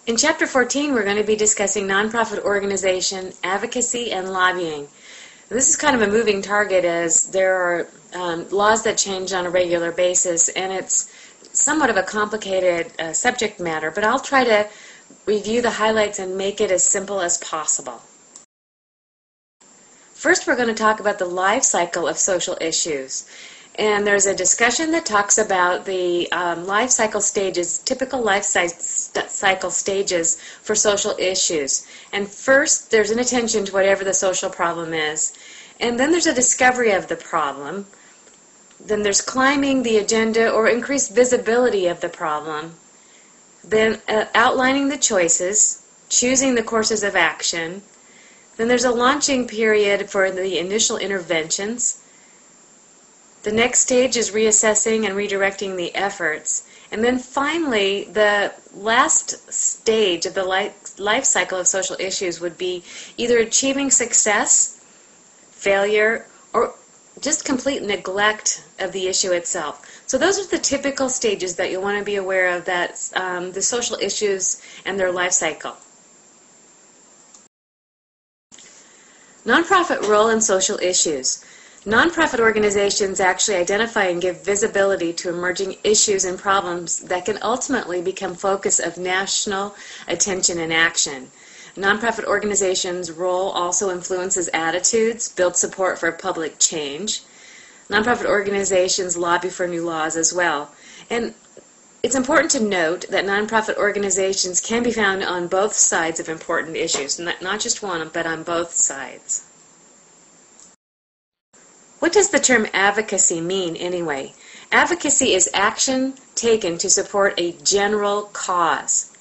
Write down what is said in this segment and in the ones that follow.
In Chapter 14, we're going to be discussing nonprofit organization, advocacy, and lobbying. This is kind of a moving target as there are laws that change on a regular basis, and it's somewhat of a complicated subject matter, but I'll try to review the highlights and make it as simple as possible. First, we're going to talk about the life cycle of social issues. And there's a discussion that talks about the life cycle stages, typical life cycle stages for social issues. And first, there's an attention to whatever the social problem is. And then there's a discovery of the problem. Then there's climbing the agenda or increased visibility of the problem. Then outlining the choices, choosing the courses of action. Then there's a launching period for the initial interventions. The next stage is reassessing and redirecting the efforts. And then finally, the last stage of the life cycle of social issues would be either achieving success, failure, or just complete neglect of the issue itself. So those are the typical stages that you'll want to be aware of, that the social issues and their life cycle. Nonprofit role in social issues. Nonprofit organizations actually identify and give visibility to emerging issues and problems that can ultimately become focus of national attention and action. Nonprofit organizations' role also influences attitudes, builds support for public change. Nonprofit organizations lobby for new laws as well. And it's important to note that nonprofit organizations can be found on both sides of important issues, not just one, but on both sides. What does the term advocacy mean anyway? Advocacy is action taken to support a general cause.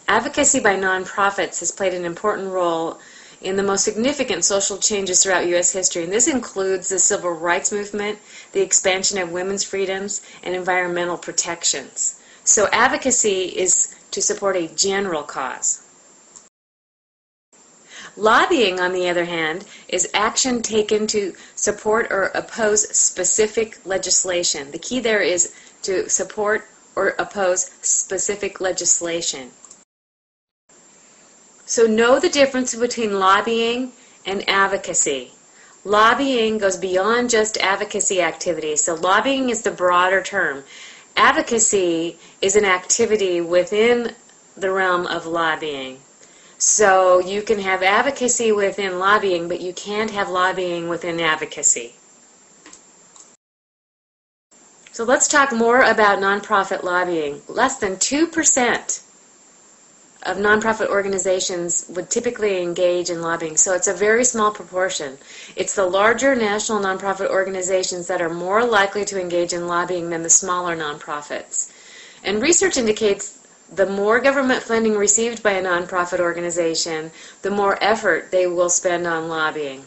Advocacy by nonprofits has played an important role in the most significant social changes throughout U.S. history, and this includes the civil rights movement, the expansion of women's freedoms, and environmental protections. So advocacy is to support a general cause. Lobbying, on the other hand, is action taken to support or oppose specific legislation. The key there is to support or oppose specific legislation. So know the difference between lobbying and advocacy. Lobbying goes beyond just advocacy activities. So lobbying is the broader term. Advocacy is an activity within the realm of lobbying. So you can have advocacy within lobbying, but you can't have lobbying within advocacy. So let's talk more about nonprofit lobbying. Less than 2% of nonprofit organizations would typically engage in lobbying, so it's a very small proportion. It's the larger national nonprofit organizations that are more likely to engage in lobbying than the smaller nonprofits. And research indicates the more government funding received by a nonprofit organization, the more effort they will spend on lobbying.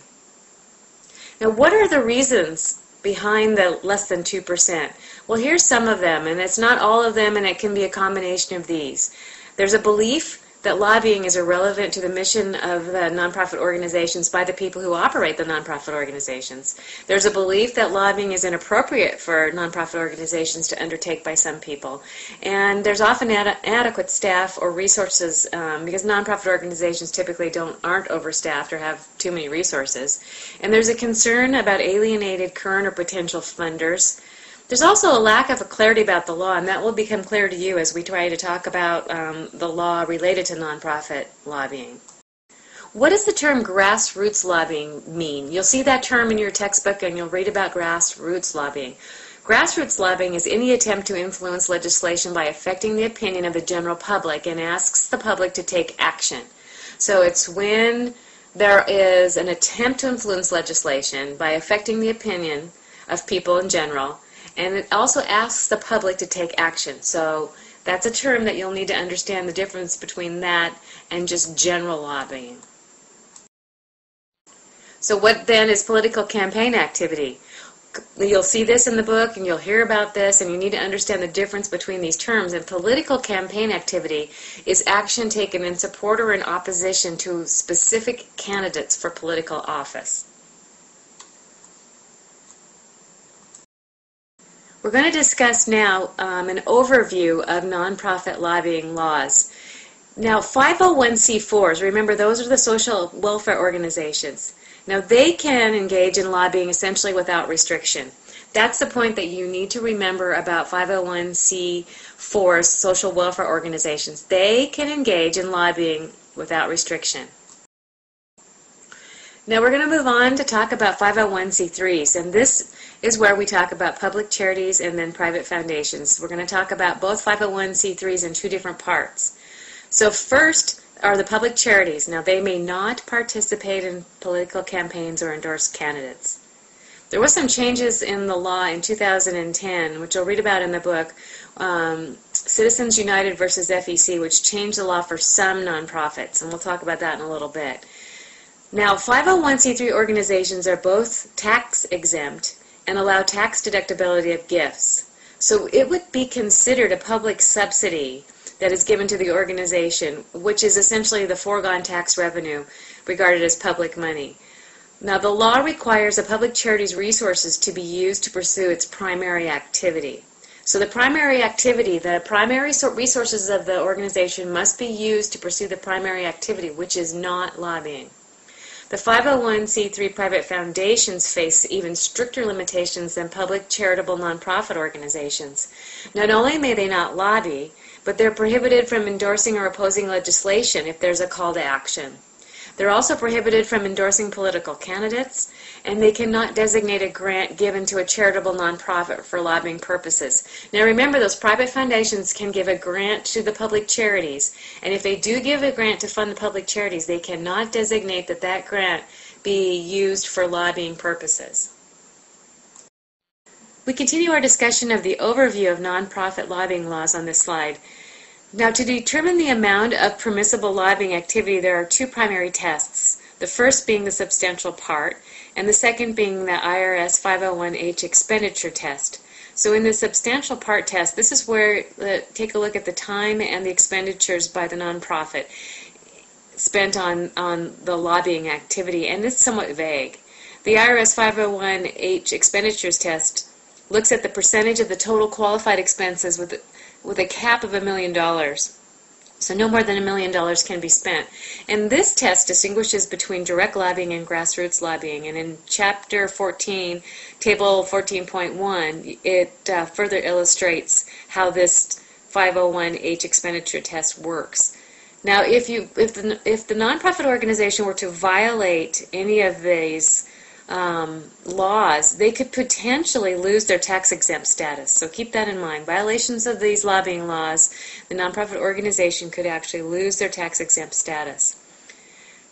Now, what are the reasons behind the less than 2%? Well, here's some of them, and it's not all of them, and it can be a combination of these. There's a belief that lobbying is irrelevant to the mission of the nonprofit organizations by the people who operate the nonprofit organizations. There's a belief that lobbying is inappropriate for nonprofit organizations to undertake by some people. And there's often inadequate staff or resources because nonprofit organizations typically aren't overstaffed or have too many resources. And there's a concern about alienated current or potential funders. There's also a lack of clarity about the law, and that will become clear to you as we try to talk about the law related to nonprofit lobbying. What does the term grassroots lobbying mean? You'll see that term in your textbook, and you'll read about grassroots lobbying. Grassroots lobbying is any attempt to influence legislation by affecting the opinion of the general public and asks the public to take action. So it's when there is an attempt to influence legislation by affecting the opinion of people in general, and it also asks the public to take action. So that's a term that you'll need to understand the difference between that and just general lobbying. So what then is political campaign activity? You'll see this in the book, and you'll hear about this, and you need to understand the difference between these terms. And political campaign activity is action taken in support or in opposition to specific candidates for political office. We're going to discuss now an overview of nonprofit lobbying laws. Now, 501c4s, remember those are the social welfare organizations. Now, they can engage in lobbying essentially without restriction. That's the point that you need to remember about 501c4s, social welfare organizations. They can engage in lobbying without restriction. Now we're going to move on to talk about 501c3s, and this is where we talk about public charities and then private foundations. We're going to talk about both 501c3s in two different parts. So first are the public charities. Now they may not participate in political campaigns or endorse candidates. There was some changes in the law in 2010, which you'll read about in the book, Citizens United versus FEC, which changed the law for some nonprofits, and we'll talk about that in a little bit. Now, 501c3 organizations are both tax exempt and allow tax deductibility of gifts. So it would be considered a public subsidy that is given to the organization, which is essentially the foregone tax revenue regarded as public money. Now, the law requires a public charity's resources to be used to pursue its primary activity. So the primary activity, the primary resources of the organization must be used to pursue the primary activity, which is not lobbying. The 501c3 private foundations face even stricter limitations than public charitable nonprofit organizations. Not only may they not lobby, but they're prohibited from endorsing or opposing legislation if there's a call to action. They're also prohibited from endorsing political candidates, and they cannot designate a grant given to a charitable nonprofit for lobbying purposes. Now remember, those private foundations can give a grant to the public charities, and if they do give a grant to fund the public charities, they cannot designate that that grant be used for lobbying purposes. We continue our discussion of the overview of nonprofit lobbying laws on this slide. Now, to determine the amount of permissible lobbying activity, there are two primary tests. The first being the substantial part, and the second being the IRS 501H expenditure test. So in the substantial part test, this is where take a look at the time and the expenditures by the nonprofit spent on the lobbying activity, and it's somewhat vague. The IRS 501H expenditures test looks at the percentage of the total qualified expenses with a cap of $1 million. So no more than $1 million can be spent. And this test distinguishes between direct lobbying and grassroots lobbying. And in Chapter 14, Table 14.1, it further illustrates how this 501H expenditure test works. Now, if the nonprofit organization were to violate any of these laws, they could potentially lose their tax-exempt status. So keep that in mind. Violations of these lobbying laws, the nonprofit organization could actually lose their tax-exempt status.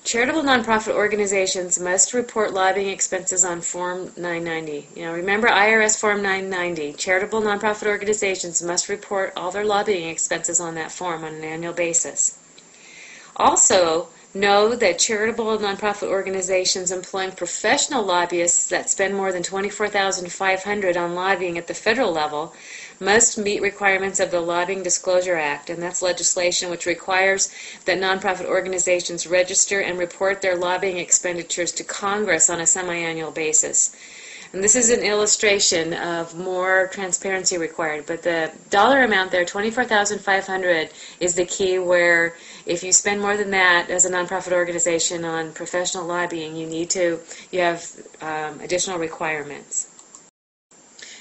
Charitable nonprofit organizations must report lobbying expenses on Form 990. Remember IRS Form 990. Charitable nonprofit organizations must report all their lobbying expenses on that form on an annual basis. Also, know that charitable nonprofit organizations employing professional lobbyists that spend more than $24,500 on lobbying at the federal level must meet requirements of the Lobbying Disclosure Act, and that's legislation which requires that nonprofit organizations register and report their lobbying expenditures to Congress on a semi-annual basis. And this is an illustration of more transparency required, but the dollar amount there, $24,500, is the key, where if you spend more than that as a nonprofit organization on professional lobbying, you have additional requirements.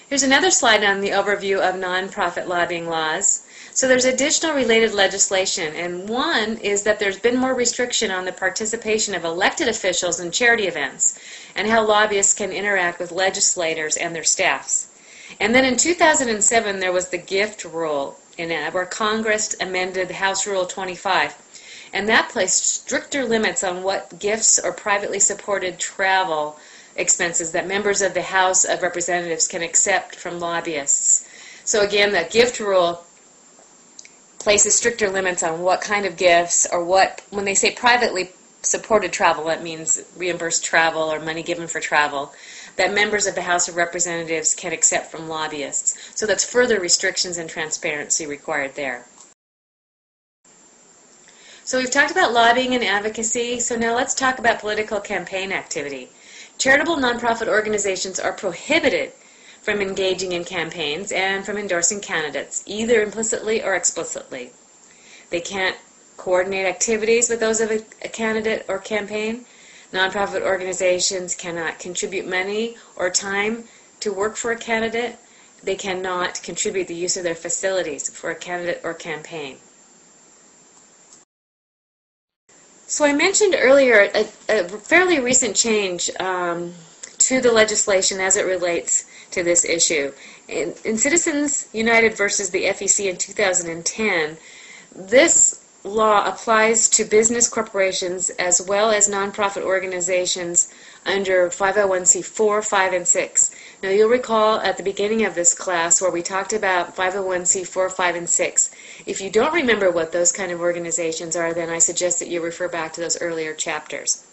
Here's another slide on the overview of nonprofit lobbying laws. So there's additional related legislation, and one is that there's been more restriction on the participation of elected officials in charity events and how lobbyists can interact with legislators and their staffs. And then in 2007 there was the gift rule where Congress amended House Rule 25, and that placed stricter limits on what gifts or privately supported travel expenses that members of the House of Representatives can accept from lobbyists. So again, the gift rule places stricter limits on what kind of gifts, or when they say privately supported travel, that means reimbursed travel or money given for travel, that members of the House of Representatives can accept from lobbyists. So that's further restrictions and transparency required there. So we've talked about lobbying and advocacy, so now let's talk about political campaign activity. Charitable nonprofit organizations are prohibited from engaging in campaigns and from endorsing candidates, either implicitly or explicitly. They can't coordinate activities with those of a candidate or campaign. Nonprofit organizations cannot contribute money or time to work for a candidate. They cannot contribute the use of their facilities for a candidate or campaign. So I mentioned earlier a fairly recent change to the legislation as it relates to this issue. In Citizens United versus the FEC in 2010, this law applies to business corporations as well as nonprofit organizations under 501c4, 5, and 6. Now you'll recall at the beginning of this class where we talked about 501c4, 5, and 6. If you don't remember what those kind of organizations are, then I suggest that you refer back to those earlier chapters.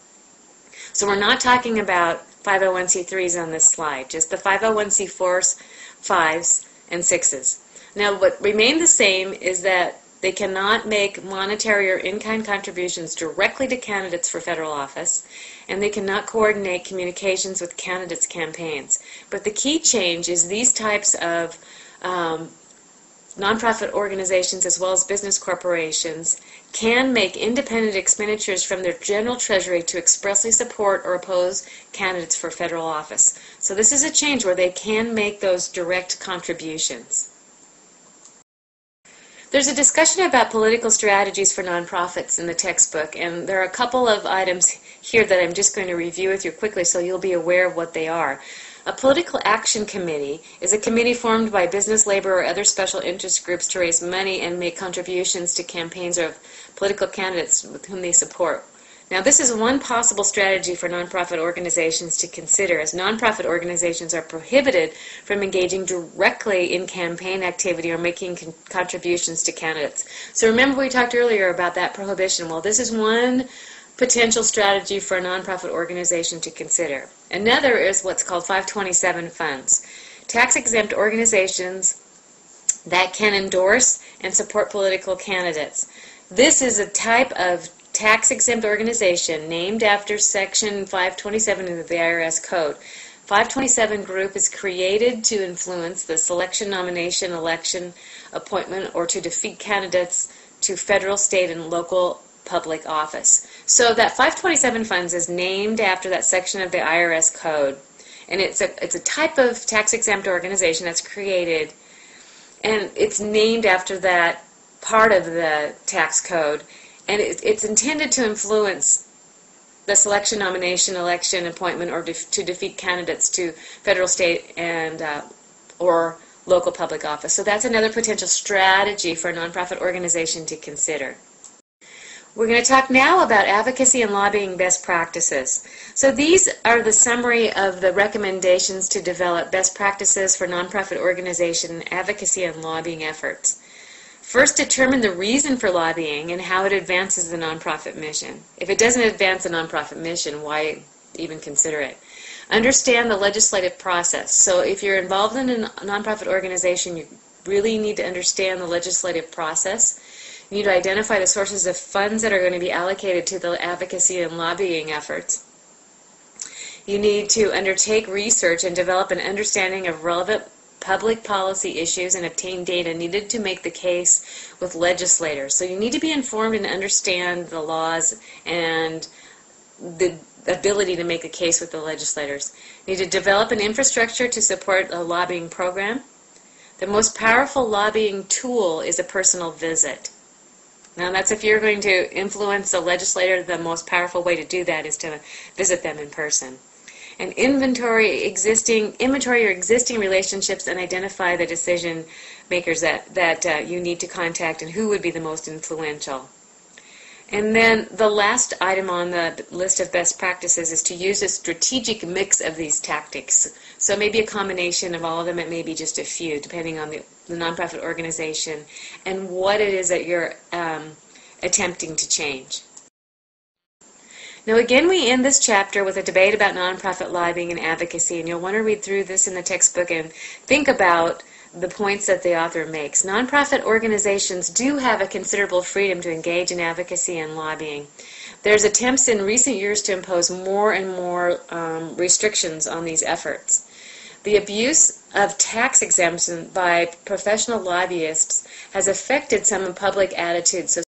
So we're not talking about 501c3s on this slide, just the 501c4s, 5s, and 6s. Now what remained the same is that they cannot make monetary or in-kind contributions directly to candidates for federal office, and they cannot coordinate communications with candidates' campaigns. But the key change is these types of nonprofit organizations as well as business corporations can make independent expenditures from their general treasury to expressly support or oppose candidates for federal office. So this is a change where they can make those direct contributions. There's a discussion about political strategies for nonprofits in the textbook, and there are a couple of items here that I'm just going to review with you quickly so you'll be aware of what they are. A political action committee is a committee formed by business, labor, or other special interest groups to raise money and make contributions to campaigns of political candidates with whom they support. Now, this is one possible strategy for nonprofit organizations to consider, as nonprofit organizations are prohibited from engaging directly in campaign activity or making contributions to candidates. So remember we talked earlier about that prohibition. Well, this is one potential strategy for a nonprofit organization to consider. Another is what's called 527 funds. Tax-exempt organizations that can endorse and support political candidates. This is a type of tax-exempt organization named after Section 527 of the IRS Code. 527 group is created to influence the selection, nomination, election, appointment, or to defeat candidates to federal, state, and local public office. So that 527 funds is named after that section of the IRS Code, and it's a type of tax-exempt organization that's created, and it's named after that part of the tax code. And it's intended to influence the selection, nomination, election, appointment, or to defeat candidates to federal, state, and or local public office. So that's another potential strategy for a nonprofit organization to consider. We're going to talk now about advocacy and lobbying best practices. So these are the summary of the recommendations to develop best practices for nonprofit organization advocacy and lobbying efforts. First, determine the reason for lobbying and how it advances the nonprofit mission. If it doesn't advance the nonprofit mission, why even consider it? Understand the legislative process. So if you're involved in a nonprofit organization, you really need to understand the legislative process. You need to identify the sources of funds that are going to be allocated to the advocacy and lobbying efforts. You need to undertake research and develop an understanding of relevant public policy issues and obtain data needed to make the case with legislators. So you need to be informed and understand the laws and the ability to make a case with the legislators. You need to develop an infrastructure to support a lobbying program. The most powerful lobbying tool is a personal visit. Now that's if you're going to influence a legislator, the most powerful way to do that is to visit them in person. And inventory your existing relationships and identify the decision makers that you need to contact and who would be the most influential. And then the last item on the list of best practices is to use a strategic mix of these tactics. So maybe a combination of all of them, it may be just a few, depending on the nonprofit organization and what it is that you're attempting to change. Now again, we end this chapter with a debate about nonprofit lobbying and advocacy, and you'll want to read through this in the textbook and think about the points that the author makes. Nonprofit organizations do have a considerable freedom to engage in advocacy and lobbying. There's attempts in recent years to impose more and more restrictions on these efforts. The abuse of tax exemption by professional lobbyists has affected some public attitudes. So